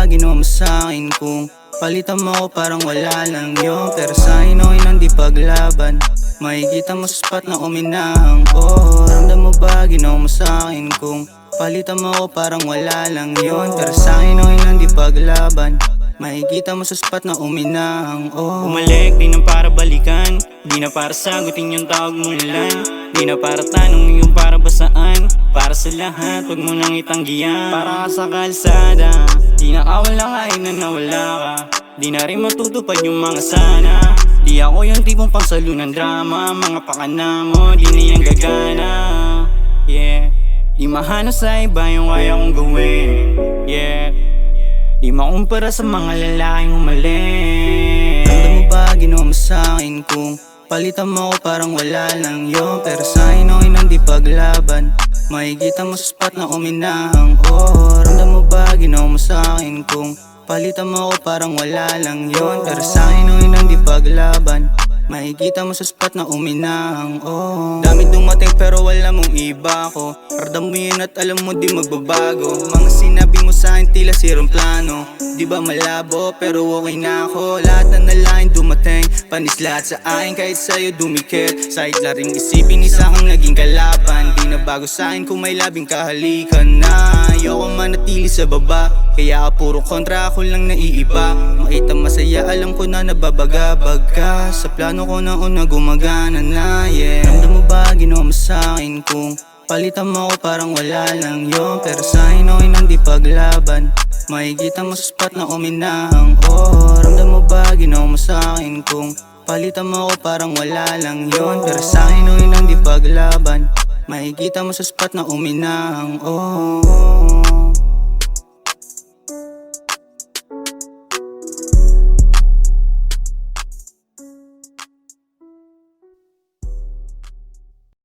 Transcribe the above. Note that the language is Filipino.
ginawa mo sa'kin kung palitan mo ako parang wala lang yun. Pero sa'kin okay nang di paglaban, makikita mo sa spot na uminahang. Oh, ramdam mo ba ginawa mo sa'kin kung palitan mo ako parang wala lang yun. Pero sa'kin okay nang di paglaban, makikita mo sa spot na uminahang. Oh, Bumalik, di na para balikan, di na para sagutin yung tawag mong lan, di na para tanong yung para basaan. Para sa lahat, wag mo nang itanggihan. Para ka sa kalsada, di nakawala kahit na nawala ka. Di na rin matutupad yung mga sana. Di ako yung tipong pangsalo ng drama. Mga pakana mo, di na yan gagana. Yeah, di mahano sa iba yung kaya kong gawin. Yeah, di makumpara sa mga lalaking umalis. ramdam mo ba ginawa mo sa'kin kung palitan mo ako parang wala lang yun. Pero sa'kin okay nang di paglaban, makikita mo sa spot na uminahang. Oh, ramdam mo ba ginawa mo sa'kin kung palitan mo ako parang wala lang yun. Pero sa'kin okay nang di paglaban, makikita mo sa spot na uminahang. Oh, dami dumating pero wala mong iba ko. Ramdam mo yun at alam mo di magbabago. Mga sinabi mo sa'kin tila sirang plano. Di ba malabo pero okay na ako. Lahat na nalain dumating, panis lahat sa akin kahit sa'yo dumikit. Sa itlaring isipin isa kang naging kalaban. Di na bago sa'kin kung may labing kahalikan na. Ayoko manatili sa baba, kaya ka puro kontra, ako lang naiiba. Makita masaya, alam ko na nababagabag ka. Sa plano ko na una gumagana na, yeah. Ramdam mo ba ginawa mo sa'kin kung palitan mo ako parang wala lang yun. Pero sa'kin okay nang di paglaban, makikita mo sa spot na uminahang. Oh, ramdam mo ba ginawa mo sa'kin kung palitan mo ako parang wala lang yun. Pero sa'kin okay nang di paglaban, makikita mo sa spot na uminahang. Oh.